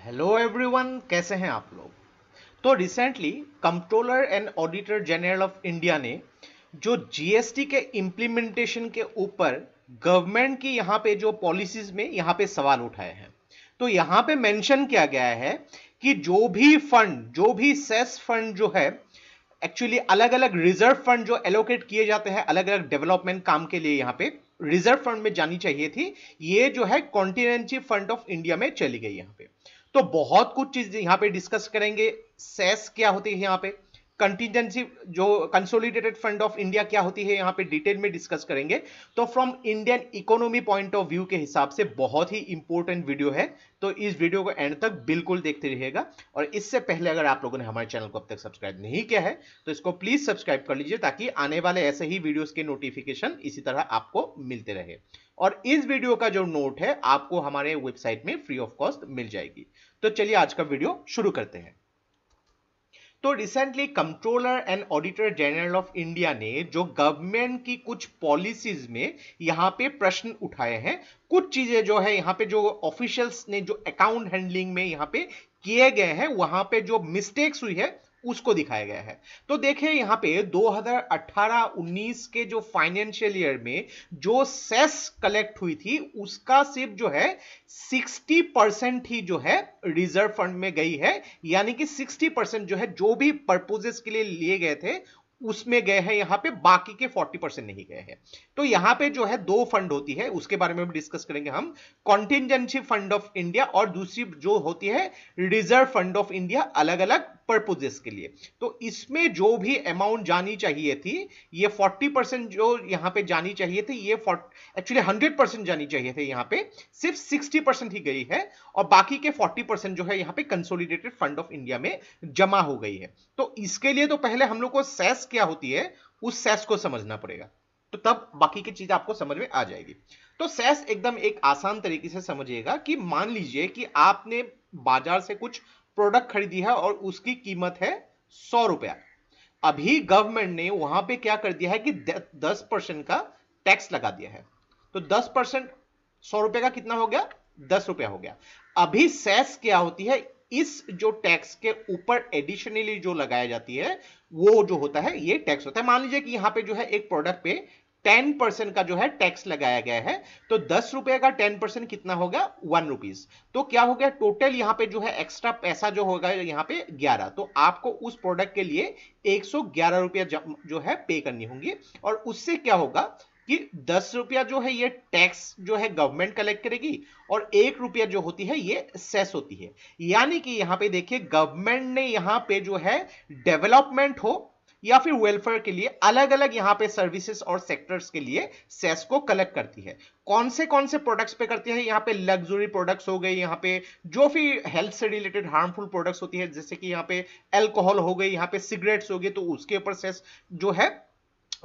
Hello everyone, कैसे हैं आप लोग। तो recently controller and auditor general of India ने जो जीएसटी के इम्प्लीमेंटेशन के ऊपर गवर्नमेंट की यहाँ पे जो पॉलिसीज में यहाँ पे सवाल उठाए हैं। तो यहाँ पे मेंशन किया गया है कि जो भी सेस फंड जो है, एक्चुअली अलग अलग रिजर्व फंड जो एलोकेट किए जाते हैं अलग अलग डेवलपमेंट काम के लिए, यहाँ पे रिजर्व फंड में जानी चाहिए थी। ये जो है कॉन्टिनेंटल फंड ऑफ इंडिया में चली गई यहाँ पे। तो बहुत कुछ चीज यहाँ पे डिस्कस करेंगे। सेस क्या होती है यहाँ पे, कंटिजेंसी जो कंसोलिडेटेड फंड ऑफ इंडिया क्या होती है, यहाँ पे डिटेल में डिस्कस करेंगे। तो from Indian economy point of view के हिसाब से बहुत ही इंपॉर्टेंट वीडियो है। तो इस वीडियो को एंड तक बिल्कुल देखते रहिएगा। और इससे पहले अगर आप लोगों ने हमारे चैनल को अब तक सब्सक्राइब नहीं किया है तो इसको प्लीज सब्सक्राइब कर लीजिए, ताकि आने वाले ऐसे ही वीडियोस के नोटिफिकेशन इसी तरह आपको मिलते रहे। और इस वीडियो का जो नोट है आपको हमारे वेबसाइट में फ्री ऑफ कॉस्ट मिल जाएगी। तो चलिए आज का वीडियो शुरू करते हैं। तो recently controller and auditor general of India ने जो गवर्नमेंट की कुछ पॉलिसीज में यहाँ पे प्रश्न उठाए हैं, कुछ चीजें जो है यहाँ पे जो ऑफिशियल्स ने जो अकाउंट हैंडलिंग में यहाँ पे किए गए हैं, वहां पे जो मिस्टेक्स हुई है उसको दिखाया गया है। तो देखिए यहाँ पे 2018-19 के जो फाइनेंशियल ईयर में जो सेस कलेक्ट हुई थी उसका सिर्फ जो है 60% ही जो है रिजर्व फंड में गई है। यानी कि 60% जो है जो भी पर्पजेस के लिए लिए गए थे उसमें गए हैं, यहां पे बाकी के 40% नहीं गए हैं। तो यहां पे जो है दो फंड होती है, उसके बारे में भी डिस्कस करेंगे हम। कॉन्टिजेंसी फंड ऑफ इंडिया और दूसरी जो होती है रिजर्व फंड ऑफ इंडिया, अलग अलग पर्पजेस के लिए। तो इसमें जो भी अमाउंट जानी चाहिए थी, ये 40% जो यहां पे जानी चाहिए थी, ये एक्चुअली 100% जानी चाहिए थे, यहां पे सिर्फ 60% ही गई है। और बाकी के 40% जो है यहां पे कंसोलिडेटेड फंड ऑफ इंडिया में जमा हो गई है। तो इसके लिए तो पहले हम लोग को सेस क्या होती है उस सेस को समझना पड़ेगा, तो तब बाकी की चीज आपको समझ में आ जाएगी। तो सेस एकदम एक आसान तरीके से समझिएगा कि मान लीजिए कि आपने बाजार से कुछ प्रोडक्ट खरीदी है और उसकी कीमत है 100 रुपया। अभी गवर्नमेंट ने वहां पे क्या कर दिया है कि 10% का टैक्स लगा दिया है। तो 10% 100 रुपए का कितना हो गया, 10 रुपया हो गया। अभी सेस क्या होती है, इस जो टैक्स के ऊपर एडिशनली जो लगाया जाती है वो जो होता है ये टैक्स होता है। मान लीजिए कि यहां पे जो है एक प्रोडक्ट पे 10% का जो है टैक्स लगाया गया है। तो 10 रुपए का 10% कितना होगा, 1 रुपीज। तो क्या हो गया, टोटल यहां पे जो है एक्स्ट्रा पैसा जो होगा यहां पे 11। तो आपको उस प्रोडक्ट के लिए 111 रुपया जो है पे करनी होंगी। और उससे क्या होगा कि 10 रुपया जो है ये टैक्स जो है गवर्नमेंट कलेक्ट करेगी, और 1 रुपया जो होती है ये सेस होती है। यानी कि यहां पे देखिए गवर्नमेंट ने यहां पे जो है डेवलपमेंट हो या फिर वेलफेयर के लिए अलग अलग यहां पे सर्विसेज और सेक्टर्स के लिए सेस को कलेक्ट करती है। कौन से प्रोडक्ट्स पे करती है, यहां पे लग्जरी प्रोडक्ट्स हो गए, यहां पे जो भी हेल्थ से रिलेटेड हार्मफुल प्रोडक्ट्स होती है, जैसे कि यहां पे अल्कोहल हो गई, यहां पे सिगरेट्स हो गए, तो उसके ऊपर सेस जो है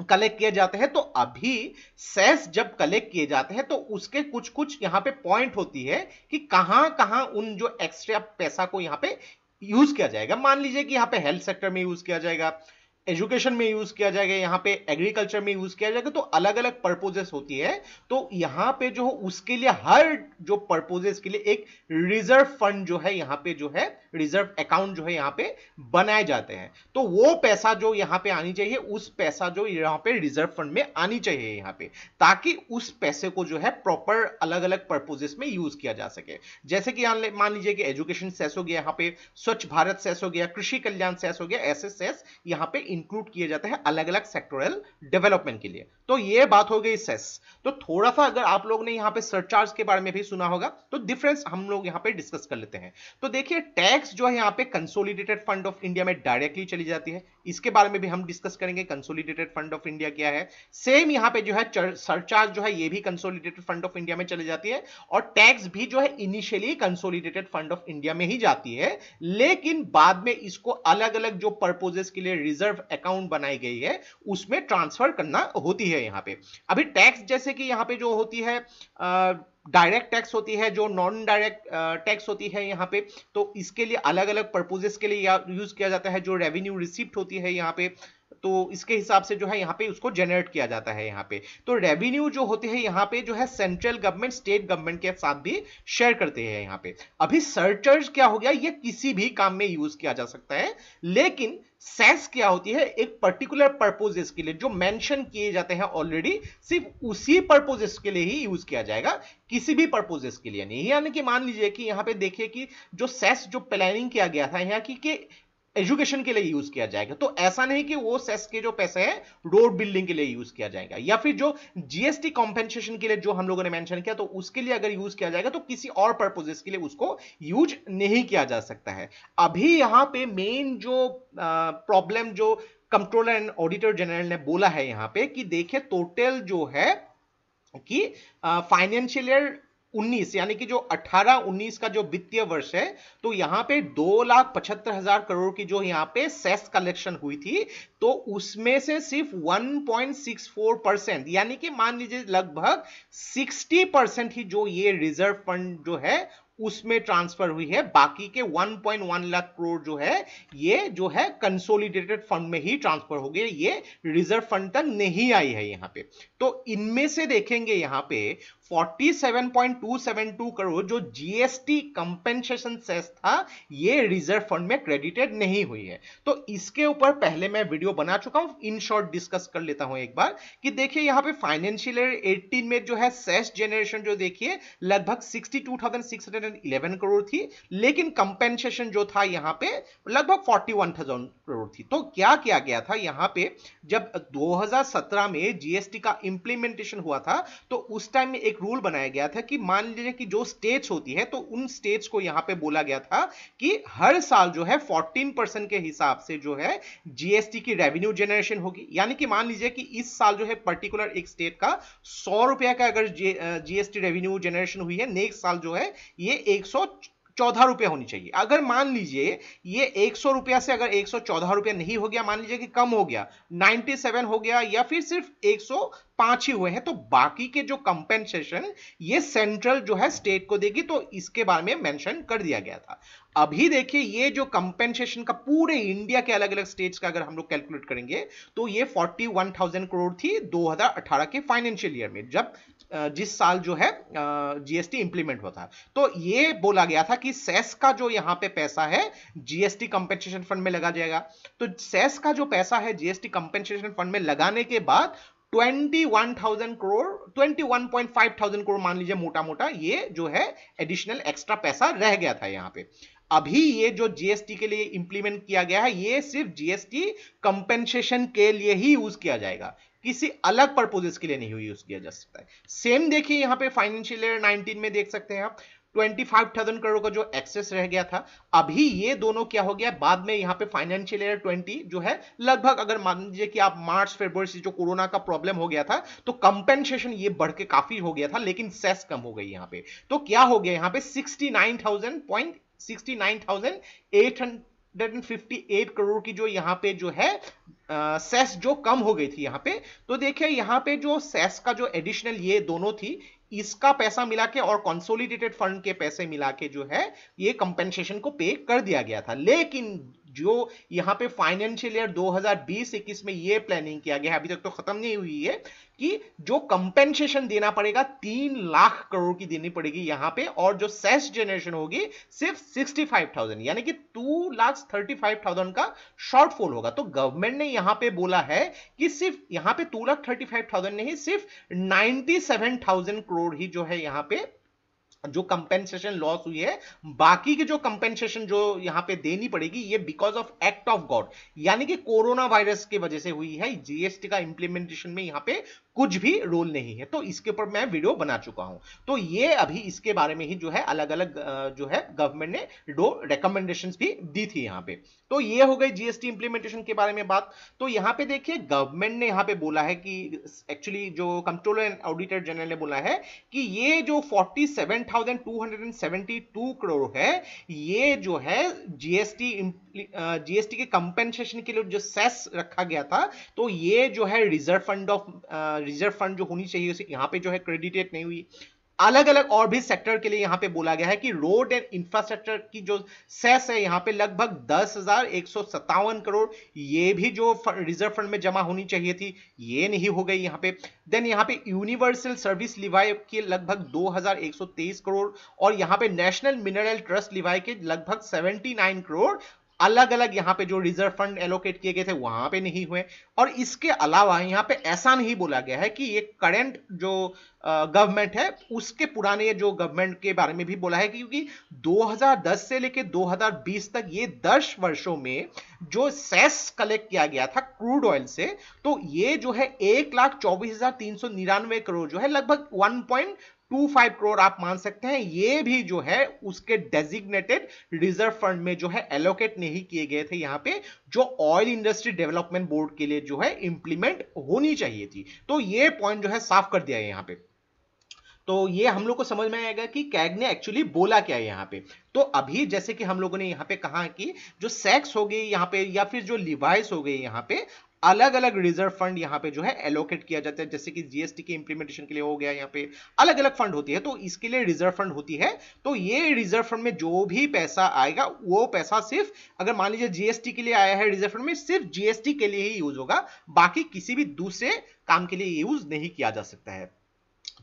कलेक्ट किए जाते हैं। तो अभी सेस जब कलेक्ट किए जाते हैं तो उसके कुछ कुछ यहां पे पॉइंट होती है कि कहां कहां उन जो एक्स्ट्रा पैसा को यहां पे यूज किया जाएगा। मान लीजिए कि यहां पे हेल्थ सेक्टर में यूज किया जाएगा, एजुकेशन में यूज किया जाएगा, यहाँ पे एग्रीकल्चर में यूज किया जाएगा। तो अलग अलग पर्पजेस होती है। तो यहाँ पे जो उसके लिए हर जो पर्पजेस के लिए एक रिजर्व फंड जो है यहाँ पे जो है रिजर्व अकाउंट जो है यहाँ पे बनाए जाते हैं। तो वो पैसा जो यहाँ पे आनी चाहिए, उस पैसा जो यहाँ पे रिजर्व फंड में आनी चाहिए यहाँ पे, ताकि उस पैसे को जो है प्रॉपर अलग अलग पर्पजेस में यूज किया जा सके। जैसे कि मान लीजिए कि एजुकेशन सेस हो गया, यहाँ पे स्वच्छ भारत सेस हो गया, कृषि कल्याण सेस हो गया, ऐसे सेस यहाँ पे इंक्लूड किए जाते हैं अलग अलग सेक्टोरल डेवलपमेंट के लिए। तो ये बात हो गई सेस। तो थोड़ा सा अगर आप लोग ने यहाँ पे सरचार्ज के बारे में भी सुना होगा तो डिफरेंस हम लोग यहाँ पे डिस्कस कर लेते हैं। तो देखिए टैक्स जो है यहाँ पे कंसोलिडेटेड फंड ऑफ इंडिया में डायरेक्टली चली जाती है, इसके बारे में भी हम डिस्कस करेंगे कंसोलिडेटेड फंड ऑफ इंडिया क्या है। सेम यहाँ पे जो है सरचार्ज जो है ये भी कंसोलिडेटेड फंड ऑफ इंडिया में चली जाती है, और टैक्स भी जो है initially consolidated fund of India में ही जाती है, लेकिन बाद में इसको अलग अलग जो पर्पजेस के लिए रिजर्व अकाउंट बनाई गई है उसमें ट्रांसफर करना होती है। यहाँ पे अभी टैक्स जैसे कि यहाँ पे जो होती है डायरेक्ट टैक्स होती है, जो नॉन डायरेक्ट टैक्स होती है यहाँ पे, तो इसके लिए अलग अलग पर्पजेस के लिए यूज किया जाता है। जो रेवेन्यू रिसिप्ट होती है यहाँ पे तो इसके हिसाब से जो है यहाँ पे उसको जनरेट किया जाता है यहाँ पे। तो रेवेन्यू जो होते हैं यहाँ पे जो है सेंट्रल गवर्नमेंट स्टेट गवर्नमेंट के साथ भी शेयर करते हैं यहाँ पे। अभी सरचार्ज क्या हो गया, ये किसी भी काम में यूज किया जा सकता है, लेकिन सेस क्या होती है, एक पर्टिकुलर पर्पजेस के लिए जो मेंशन किए जाते हैं ऑलरेडी, सिर्फ उसी पर्पजेस के लिए ही यूज किया जाएगा, किसी भी पर्पजेस के लिए नहीं। यानी कि मान लीजिए कि यहाँ पे देखिए कि जो सेस जो प्लानिंग किया गया था यहाँ की कि एजुकेशन के लिए यूज किया जाएगा, तो ऐसा नहीं कि वो सेस के जो पैसे हैं रोड बिल्डिंग के लिए यूज किया जाएगा, या फिर जो जीएसटी कॉम्पेंसेशन के लिए जो हम लोगों ने मेंशन किया तो उसके लिए अगर यूज किया जाएगा तो किसी और पर्पजेस के लिए उसको यूज नहीं किया जा सकता है। अभी यहां पे मेन जो प्रॉब्लम जो कंट्रोलर एंड ऑडिटर जनरल ने बोला है यहाँ पे कि देखिए टोटल जो है कि फाइनेंशियल ईयर 19 यानी कि जो 18-19 का जो वित्तीय वर्ष है, तो यहां पे 2,75,000 करोड़ की जो यहां पे सेस कलेक्शन हुई थी, तो उसमें से सिर्फ 1.64% यानी कि मान लीजिए लगभग 60% ही जो ये रिजर्व फंड जो है उसमें ट्रांसफर हुई है। बाकी के 1.1 लाख करोड़ जो है ये जो है कंसोलिडेटेड फंड में ही ट्रांसफर हो गए, ये रिजर्व फंड तक नहीं आई है यहां पे। तो इनमें से देखेंगे यहां पे 47.272 करोड़ जो जीएसटी कंपेंसेशन सेस था, ये रिजर्व फंड में क्रेडिटेड नहीं हुई है। तो इसके ऊपर पहले मैं वीडियो बना चुका हूं, इन शॉर्ट डिस्कस कर लेता हूं एक बार कि देखिए यहां पे फाइनेंशियल ईयर 18 में जो है सेस जनरेशन जो देखिए लगभग 62,611 करोड़ थी, लेकिन कंपेंसेशन जो था यहां पे लगभग 41,000 करोड़ थी। तो क्या किया गया था यहां पे, जब 2017 में जीएसटी का इंप्लीमेंटेशन हुआ था तो उस टाइम में एक रूल बनाया गया था कि मान लीजिए कि जो स्टेट्स होती है तो उन स्टेट्स को यहां पे बोला गया था कि हर साल जो है 14% के हिसाब से जो है जीएसटी की रेवेन्यू जनरेशन होगी। यानी कि मान लीजिए कि इस साल जो है पर्टिकुलर एक स्टेट का 100 रुपया का अगर जीएसटी रेवेन्यू जनरेशन हुई है, नेक्स्ट साल जो है ये 114 रुपया होनी चाहिए। अगर मान लीजिए ये 100 रुपया से अगर 114 रुपया नहीं हो गया, मान लीजिए कि कम हो गया, 97 हो गया या फिर सिर्फ 105 ही हुए हैं, तो बाकी के जो कंपेंसेशन ये सेंट्रल जो है स्टेट को देगी। तो इसके बारे में मेंशन कर दिया गया था। अभी देखिए ये जो कंपेंसेशन का पूरे इंडिया के अलग अलग स्टेट्स का अगर हम लोग कैलकुलेट करेंगे तो ये 41,000 करोड़ थी 2018 के फाइनेंशियल ईयर में, जब जिस साल जो है जीएसटी इंप्लीमेंट हुआ था। तो ये बोला गया था कि सेस का जो यहां पे पैसा है जीएसटी कंपेंसेशन फंड में लगा जाएगा। तो सेस का जो पैसा है जीएसटी कंपेंसेशन फंड में लगाने के बाद 21,000 करोड़ 21,500 करोड़ मान लीजिए मोटा मोटा ये जो है एडिशनल एक्स्ट्रा पैसा रह गया था यहां पे। अभी ये जो जीएसटी के लिए इंप्लीमेंट किया गया है ये सिर्फ जीएसटी कंपेंसेशन के लिए ही यूज किया जाएगा, किसी अलग पर्पजेस के लिए नहीं यूज किया जा सकता है। सेम देखिए यहां पे फाइनेंशियल ईयर 19 में देख सकते हैं आप 25,000 करोड़ का जो एक्सेस रह गया था। अभी ये दोनों क्या हो गया, बाद में यहां पे फाइनेंशियल ईयर 20 जो है लगभग अगर मान लीजिए कि आप मार्च फरवरी से जो कोरोना का प्रॉब्लम हो गया था तो कंपेंसेशन ये बढ़ के काफी हो गया था, लेकिन सेस कम हो गई यहां पे। तो क्या हो गया यहां पे 69,858 करोड़ की जो यहां पे जो है सेस जो कम हो गई थी यहां पे। तो देखिए यहां पे जो सेस का जो एडिशनल ये दोनों थी, इसका पैसा मिला के और कंसोलिडेटेड फंड के पैसे मिला के जो है ये कंपेंसेशन को पे कर दिया गया था। लेकिन जो यहां पे फाइनेंशियल ईयर 2020-21 में ये प्लानिंग किया गया है, अभी तक तो खत्म नहीं हुई है, कि जो कंपेंसेशन देना पड़ेगा 3 लाख करोड़ की देनी पड़ेगी यहां पे, और जो सेस जनरेशन होगी सिर्फ 65,000 यानी कि 2,35,000 का शॉर्टफॉल होगा। तो गवर्नमेंट ने यहां पे बोला है कि सिर्फ यहां पे 2,35,000 नहीं, सिर्फ 97,000 करोड़ ही जो है यहां पे जो कंपेंसेशन लॉस हुई है। बाकी की जो कंपेंसेशन जो यहां पे देनी पड़ेगी ये because of act of God, यानी कि कोरोना वायरस की वजह से हुई है। जीएसटी का इंप्लीमेंटेशन में यहां पे कुछ भी रोल नहीं है। तो इसके ऊपर मैं वीडियो बना चुका हूं। तो ये अभी इसके बारे में ही जो है अलग अलग जो है गवर्नमेंट ने दो रिकमेंडेशंस भी दी थी यहां पे। तो ये हो गई जीएसटी इंप्लीमेंटेशन के बारे में बात। तो यहां पे देखिए गवर्नमेंट ने यहां पे बोला है कि एक्चुअली जो कंट्रोलर एंड ऑडिटर जनरल ने बोला है कि ये जो 47,272 करोड़ है, ये जो है जीएसटी के कंपेंसेशन के लिए जो सेस रखा गया था, तो ये जो है रिजर्व फंड जो होनी चाहिए उसे यहां पे जो है क्रेडिटेड नहीं हुई। अलग अलग और भी सेक्टर के लिए यहां पे बोला गया है कि रोड एंड इंफ्रास्ट्रक्चर की जो सेस है यहां पे लगभग 10,157 करोड़, ये भी जो रिजर्व फंड में जमा होनी चाहिए थी ये नहीं हो गई यहां पे। देन यहां पे यूनिवर्सल सर्विस लिवाई के लगभग 2,123 करोड़, और यहां पे नेशनल मिनरल ट्रस्ट लिवाई के लगभग 79 करोड़ अलग अलग यहां पे जो रिजर्व फंड एलोकेट किए गए थे वहां पे नहीं हुए। और इसके अलावा यहां पे ऐसा नहीं बोला गया है कि ये करंट जो गवर्नमेंट है उसके पुराने जो गवर्नमेंट के बारे में भी बोला है, क्योंकि 2010 से लेकर 2020 तक ये 10 वर्षों में जो सेस कलेक्ट किया गया था क्रूड ऑयल से, तो ये जो है 1,24,399 करोड़ जो है लगभग 1.25 करोड़ आप मान सकते हैं, ये भी जो है उसके डेजिग्नेटेड रिजर्व फंड में जो है एलोकेट नहीं किए गए थे यहां पे, जो ऑयल इंडस्ट्री डेवलपमेंट बोर्ड के लिए जो है इंप्लीमेंट होनी चाहिए थी। तो ये पॉइंट जो है साफ कर दिया है यहां पे। तो ये हम लोग को समझ में आएगा कि कैग ने एक्चुअली बोला क्या है यहाँ पे। तो अभी जैसे कि हम लोगों ने यहाँ पे कहा कि जो सेक्स हो गई यहाँ पे या फिर जो लिवाइस हो गई यहाँ पे, अलग अलग रिजर्व फंड यहाँ पे जो है एलोकेट किया जाता है, जैसे कि जीएसटी के इंप्लीमेंटेशन के लिए हो गया, यहाँ पे अलग अलग फंड होती है तो इसके लिए रिजर्व फंड होती है। तो ये रिजर्व फंड में जो भी पैसा आएगा वो पैसा सिर्फ, अगर मान लीजिए जीएसटी के लिए आया है रिजर्व फंड में, सिर्फ जीएसटी के लिए ही यूज होगा, बाकी किसी भी दूसरे काम के लिए यूज नहीं किया जा सकता है।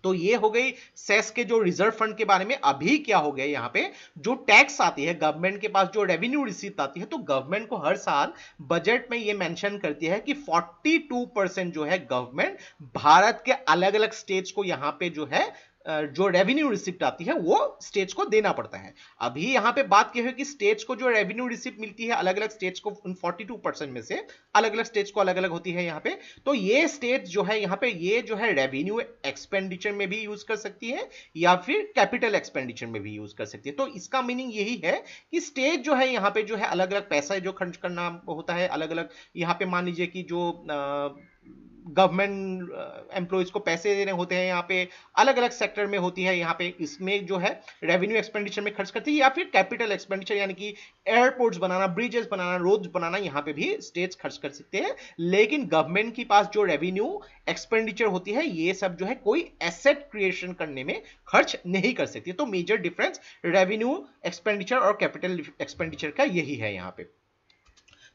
तो ये हो गई सेस के जो रिजर्व फंड के बारे में। अभी क्या हो गया यहाँ पे, जो टैक्स आती है गवर्नमेंट के पास, जो रेवेन्यू रिसीप्ट आती है, तो गवर्नमेंट को हर साल बजट में ये मेंशन करती है कि 42% जो है गवर्नमेंट भारत के अलग अलग स्टेट्स को यहाँ पे जो है जो रेवेन्यू रिसिप्ट आती है वो स्टेट्स को देना पड़ता है। अभी यहां पे बात की है कि स्टेट्स को जो रेवेन्यू रिसिप्ट मिलती है अलग अलग स्टेट्स को, उन 42% में से अलग अलग स्टेट्स को अलग अलग होती है यहाँ पे। तो ये स्टेट जो है यहाँ पे ये जो है रेवेन्यू एक्सपेंडिचर में भी यूज कर सकती है या फिर कैपिटल एक्सपेंडिचर में भी यूज कर सकती है। तो इसका मीनिंग यही है कि स्टेट जो है यहाँ पे जो है अलग अलग पैसा जो खर्च करना होता है, अलग अलग यहाँ पे मान लीजिए कि जो गवर्नमेंट एम्प्लॉइज को पैसे देने होते हैं यहाँ पे अलग अलग सेक्टर में होती है, यहाँ पे इसमें जो है रेवेन्यू एक्सपेंडिचर में खर्च करती है, या फिर कैपिटल एक्सपेंडिचर यानी कि एयरपोर्ट्स बनाना, ब्रिजेस बनाना, रोड्स बनाना, यहाँ पे भी स्टेट्स खर्च कर सकते हैं। लेकिन गवर्नमेंट के पास जो रेवेन्यू एक्सपेंडिचर होती है ये सब जो है कोई एसेट क्रिएशन करने में खर्च नहीं कर सकती। तो मेजर डिफरेंस रेवेन्यू एक्सपेंडिचर और कैपिटल एक्सपेंडिचर का यही है यहाँ पे।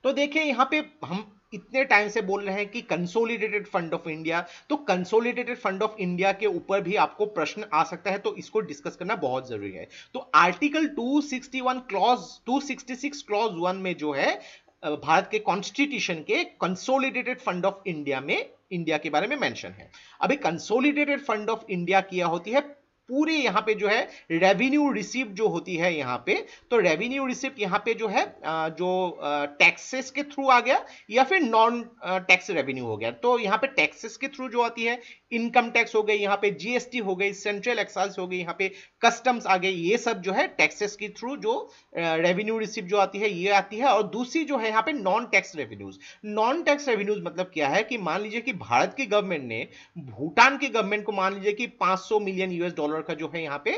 तो देखिए यहाँ पे हम इतने टाइम से बोल रहे हैं कि कंसोलिडेटेड फंड ऑफ इंडिया, तो कंसोलिडेटेड फंड ऑफ इंडिया के ऊपर भी आपको प्रश्न आ सकता है, तो इसको डिस्कस करना बहुत जरूरी है। तो आर्टिकल 266 क्लॉज 1 में जो है भारत के कॉन्स्टिट्यूशन के कंसोलिडेटेड फंड ऑफ इंडिया में इंडिया के बारे में मेंशन है। अभी कंसोलिडेटेड फंड ऑफ इंडिया किया होती है पूरी यहाँ पे जो है रेवेन्यू रिसीप्ट जो होती है यहाँ पे, तो रेवेन्यू रिसीप्ट यहाँ पे जो है जो टैक्सेस के थ्रू आ गया या फिर नॉन टैक्स रेवेन्यू हो गया। तो यहाँ पे टैक्सेस के थ्रू जो आती है इनकम टैक्स हो गई, यहाँ पे जीएसटी हो गई, सेंट्रल एक्साइज हो गई, यहाँ पे कस्टम्स आ गई, ये सब जो है टैक्सेस के थ्रू जो रेवेन्यू रिसीप्ट जो आती है ये आती है। और दूसरी जो है यहाँ पे non tax revenues. Non tax revenues मतलब क्या है कि मान लीजिए कि भारत की गवर्नमेंट ने भूटान की गवर्नमेंट को मान लीजिए कि 500 मिलियन यूएस डॉलर का जो है यहाँ पे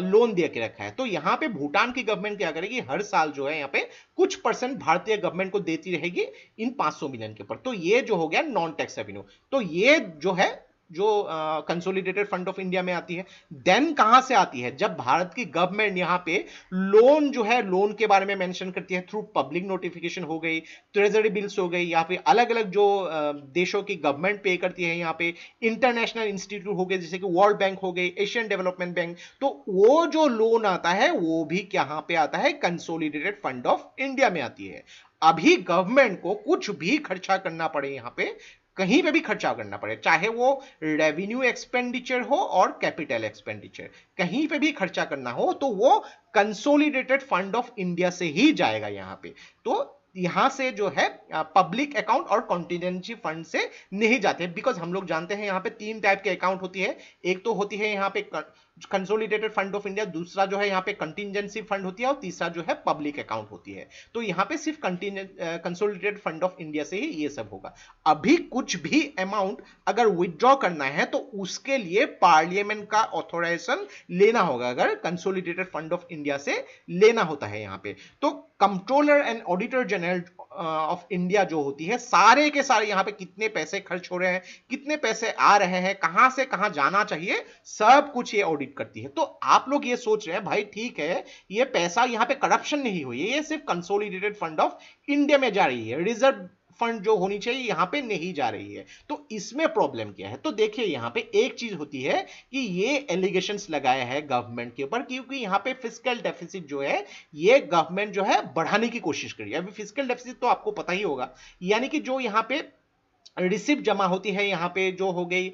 लोन दे के रखा है, तो यहाँ पे भूटान की गवर्नमेंट क्या करेगी, हर साल जो है यहाँ पे कुछ परसेंट भारतीय गवर्नमेंट को देती रहेगी इन 500 मिलियन के ऊपर। तो ये जो हो गया नॉन टैक्स रेवेन्यू। तो ये जो है जो कंसोलिडेटेड फंड ऑफ इंडिया में आती है। देन कहां से आती है, जब भारत की गवर्नमेंट यहां पे लोन जो है लोन के बारे में मेंशन करती है थ्रू पब्लिक नोटिफिकेशन हो गई, ट्रेजरी बिल्स हो गई, या फिर अलग अलग जो देशों की गवर्नमेंट पे करती है, यहाँ पे इंटरनेशनल इंस्टीट्यूट हो गए जैसे कि वर्ल्ड बैंक हो गई, एशियन डेवलपमेंट बैंक, तो वो जो लोन आता है वो भी कहां पे आता है, कंसोलिडेटेड फंड ऑफ इंडिया में आती है। अभी गवर्नमेंट को कुछ भी खर्चा करना पड़े, यहां पे कहीं पे भी खर्चा करना पड़े, चाहे वो रेवेन्यू एक्सपेंडिचर हो और कैपिटल एक्सपेंडिचर, कहीं पे भी खर्चा करना हो तो वो कंसोलिडेटेड फंड ऑफ इंडिया से ही जाएगा यहाँ पे। तो यहां से जो है पब्लिक अकाउंट और कॉन्टिजेंसी फंड से नहीं जाते, बिकॉज हम लोग जानते हैं यहाँ पे 3 टाइप के अकाउंट होती है। एक तो होती है यहाँ पे कंसोलिडेटेड फंड ऑफ इंडिया, दूसरा जो है यहाँ पे कंटिजेंसी फंड होती है, और तीसरा जो है पब्लिक अकाउंट होती है। तो यहाँ पे सिर्फ कंसोलिडेटेड फंड ऑफ इंडिया से ही ये सब होगा। अभी कुछ भी अमाउंट अगर विथड्रॉ करना है तो उसके लिए पार्लियामेंट का ऑथोराइजेशन लेना होगा, अगर कंसोलिडेटेड फंड ऑफ इंडिया से लेना होता है यहाँ पे। तो controller and auditor general of India जो होती है, सारे के सारे यहां पे कितने पैसे खर्च हो रहे हैं, कितने पैसे आ रहे हैं, कहां से कहां जाना चाहिए, सब कुछ ये ऑडिट करती है। तो आप लोग ये सोच रहे हैं भाई ठीक है, ये पैसा यहां पे करप्शन नहीं हुई है, ये सिर्फ कंसोलिडेटेड फंड ऑफ इंडिया में जा रही है, रिजर्व फंड जो होनी चाहिए यहां पे नहीं जा रही है। तो इसमें प्रॉब्लम क्या है? तो देखिए यहां पे एक चीज होती है कि ये एलिगेशंस लगाए हैं गवर्नमेंट के ऊपर, क्योंकि यहां पे फिस्कल डेफिसिट जो है ये गवर्नमेंट जो है बढ़ाने की कोशिश कर रही है। अभी फिस्कल डेफिसिट तो आपको पता ही होगा, यानी कि जो यहां पे रिसिप्ट जमा होती है यहाँ पे, जो हो गई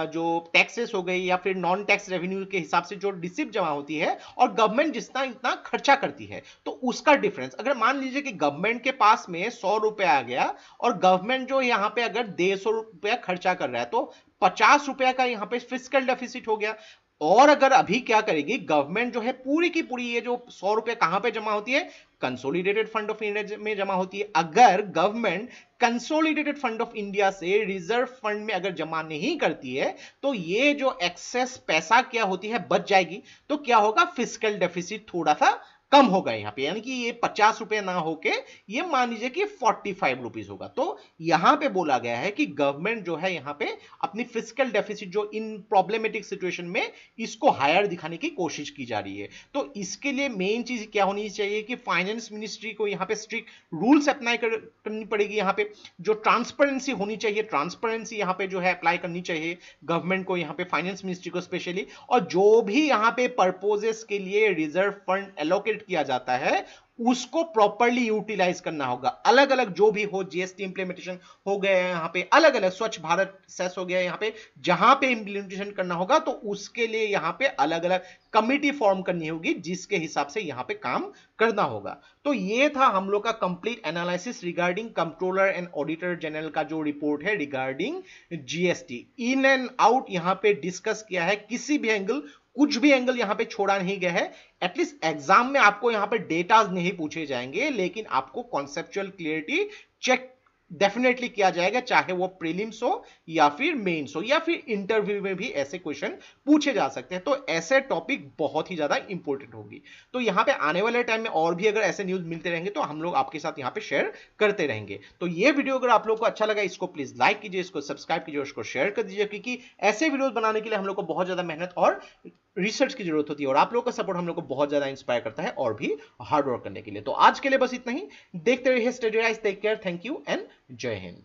जो टैक्सेस हो गई या फिर नॉन टैक्स रेवेन्यू के हिसाब से जो रिसिप्ट जमा होती है, और गवर्नमेंट जितना इतना खर्चा करती है, तो उसका डिफरेंस, अगर मान लीजिए कि गवर्नमेंट के पास में 100 रुपए आ गया और गवर्नमेंट जो यहाँ पे अगर 150 रुपया खर्चा कर रहा है, तो 50 रुपया का यहाँ पे फिस्कल डेफिसिट हो गया। और अगर अभी क्या करेगी गवर्नमेंट जो है, पूरी की पूरी ये जो 100 रुपए कहां पे जमा होती है, कंसोलिडेटेड फंड ऑफ इंडिया में जमा होती है। अगर government consolidated fund of India से रिजर्व फंड में अगर जमा नहीं करती है, तो ये जो एक्सेस पैसा क्या होती है, बच जाएगी। तो क्या होगा, फिस्कल डेफिसिट थोड़ा सा कम होगा यहाँ पे, यानी कि ये 50 रुपए ना होके ये मान लीजिए कि 45 रुपीज होगा। तो यहां पे बोला गया है कि गवर्नमेंट जो है यहाँ पे अपनी फिस्कल डेफिसिट जो इन प्रॉब्लमेटिक सिचुएशन में इसको हायर दिखाने की कोशिश की जा रही है। तो इसके लिए मेन चीज क्या होनी चाहिए कि फाइनेंस मिनिस्ट्री को यहाँ पे स्ट्रिक्ट रूल्स अप्लाई करनी पड़ेगी। यहाँ पे जो ट्रांसपेरेंसी होनी चाहिए, ट्रांसपेरेंसी यहाँ पे जो है अप्लाई करनी चाहिए गवर्नमेंट को, यहाँ पे फाइनेंस मिनिस्ट्री को स्पेशली। और जो भी यहाँ पे पर्पसेस के लिए रिजर्व फंड एलोकेट किया जाता है उसको प्रॉपर्ली यूटिलाइज करना होगा। अलग अलग जो भी हो, जीएसटी इंप्लीमेंटेशन हो गए यहाँ पे, अलग अलग स्वच्छ भारत सेस हो गया यहाँ पे, जहां पे इंप्लीमेंटेशन करना होगा तो उसके लिए यहाँ पे अलग अलग कमिटी फॉर्म करनी होगी, जिसके हिसाब से यहाँ पे काम करना होगा। तो ये था हम लोग का complete analysis regarding controller and auditor general का जो रिपोर्ट है regarding GST. In and out यहाँ पे डिस्कस किया है, किसी भी एंगल, कुछ भी एंगल यहां पे छोड़ा नहीं गया है। एटलीस्ट एग्जाम में आपको यहां पे डेटाज नहीं पूछे जाएंगे, लेकिन आपको कॉन्सेप्चुअल क्लियरिटी चेक डेफिनेटली किया जाएगा, चाहे वो प्रीलिम्स हो या फिर मेंस हो या फिर इंटरव्यू में भी ऐसे क्वेश्चन पूछे जा सकते हैं। तो ऐसे टॉपिक बहुत ही ज्यादा इंपॉर्टेंट होगी। तो यहां पे आने वाले टाइम में और भी अगर ऐसे न्यूज मिलते रहेंगे तो हम लोग आपके साथ यहां पे शेयर करते रहेंगे। तो ये वीडियो अगर आप लोग को अच्छा लगा, इसको प्लीज लाइक कीजिए, इसको सब्सक्राइब कीजिए, उसको शेयर कर दीजिए, क्योंकि ऐसे वीडियोस बनाने के लिए हम लोग को बहुत ज्यादा मेहनत और रिसर्च की जरूरत होती है, और आप लोगों का सपोर्ट हम लोग को बहुत ज्यादा इंस्पायर करता है और भी हार्ड वर्क करने के लिए। तो आज के लिए बस इतना ही, देखते रहिए Study Rise, take care, thank you and Jai Hind.